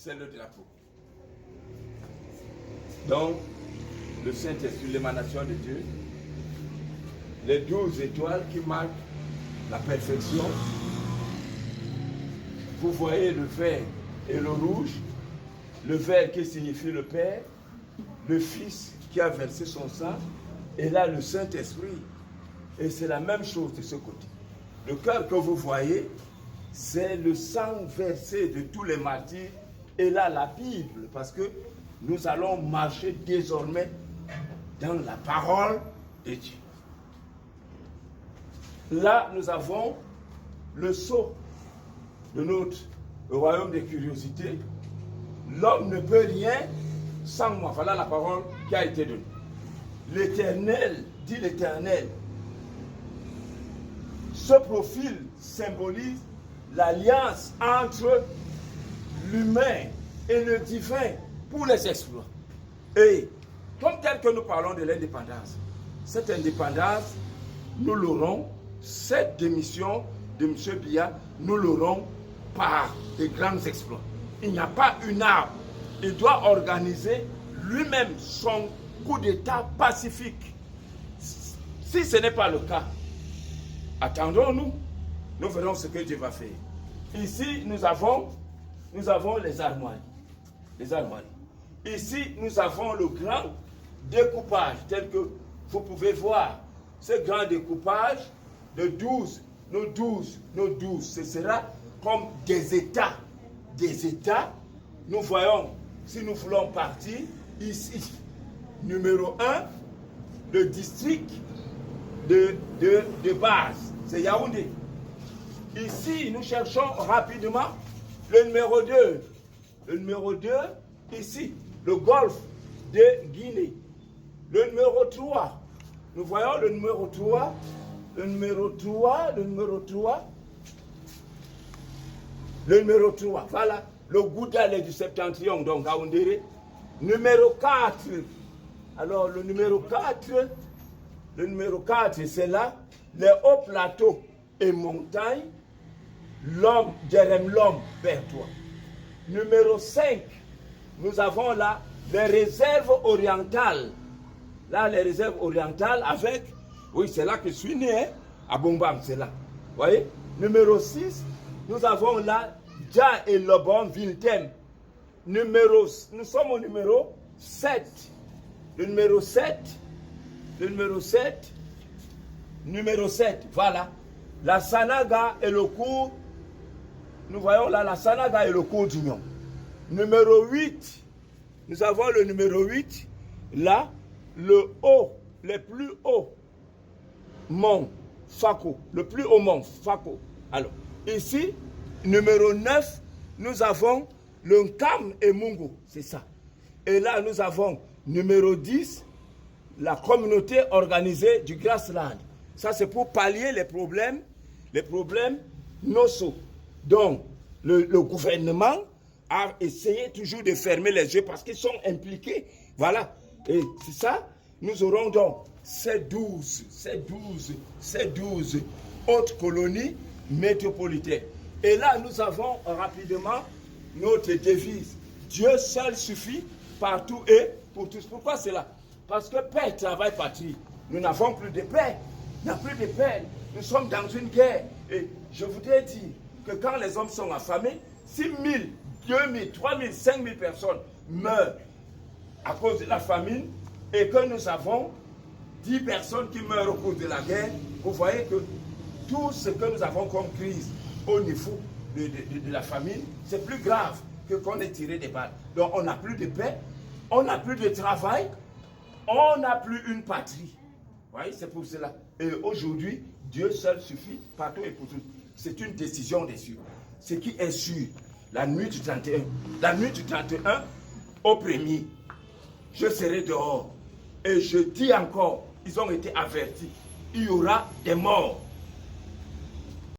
c'est le drapeau. Donc, le Saint-Esprit, l'émanation de Dieu, les 12 étoiles qui marquent la perfection. Vous voyez le vert et le rouge, le vert qui signifie le Père, le Fils qui a versé son sang, et là le Saint-Esprit. Et c'est la même chose de ce côté. Le cœur que vous voyez, c'est le sang versé de tous les martyrs, et là la Bible, parce que nous allons marcher désormais dans la parole de Dieu. Là, nous avons le sceau de notre royaume des curiosités. L'homme ne peut rien sans moi. Voilà la parole qui a été donnée. L'Éternel, dit l'Éternel, ce profil symbolise l'alliance entre l'humain et le divin pour les exploits. Et comme tel que nous parlons de l'indépendance, cette indépendance, nous l'aurons, cette démission de M. Biya, nous l'aurons par de grands exploits. Il n'y a pas une arme. Il doit organiser lui-même son coup d'État pacifique. Si ce n'est pas le cas, attendons-nous. Nous verrons ce que Dieu va faire. Ici, nous avons les armoiries. Les armoiries. Ici, nous avons le grand découpage, tel que vous pouvez voir. Ce grand découpage de 12, nos 12, ce sera comme des États. Des États, nous voyons, si nous voulons partir, ici, numéro 1, le district de base, c'est Yaoundé. Ici, nous cherchons rapidement le numéro 2. Le numéro 2, ici, le golfe de Guinée. Le numéro 3, nous voyons le numéro 3, le numéro 3, voilà, le Goudalé du Septentrion, donc Gaoundéré. Numéro 4, alors le numéro 4, c'est là, les hauts plateaux et montagnes, l'homme, Djerem l'homme, vers toi. Numéro 5, nous avons là les réserves orientales. Là, les réserves orientales avec, oui, c'est là que je suis né, hein, à Bombam, c'est là. Vous voyez? Numéro 6, nous avons là Dja et Lobon, Viltem. Nous sommes au numéro 7. Le numéro 7, voilà. La Sanaga et le cours, nous voyons là la Sanaga et le cours d'union. Numéro 8, nous avons le numéro 8, là, le haut, le plus haut mont Fako, le plus haut mont Fako. Alors, ici, numéro 9, nous avons le Nkam et Mungo, c'est ça. Et là, nous avons numéro 10, la communauté organisée du Grassland. Ça, c'est pour pallier les problèmes nosso. Donc, le gouvernement a essayé toujours de fermer les yeux parce qu'ils sont impliqués. Voilà. Et c'est ça, nous aurons donc ces 12 autres colonies métropolitaines. Et là, nous avons rapidement notre devise. Dieu seul suffit partout et pour tous. Pourquoi cela? Parce que paix, travail, patrie. Nous n'avons plus de paix. Il n'y a plus de paix. Nous sommes dans une guerre. Et je voudrais dire que quand les hommes sont affamés, 6 000, 2 000, 3 000, 5 000 personnes meurent à cause de la famine et que nous avons 10 personnes qui meurent au cours de la guerre, vous voyez que tout ce que nous avons comme crise au niveau de la famine, c'est plus grave que qu'on ait tiré des balles. Donc on n'a plus de paix, on n'a plus de travail, on n'a plus une patrie. Vous voyez, c'est pour cela. Et aujourd'hui, Dieu seul suffit partout et pour tous. C'est une décision des cieux. Ce qui est sûr, la nuit du 31, au premier, je serai dehors. Et je dis encore, ils ont été avertis, il y aura des morts.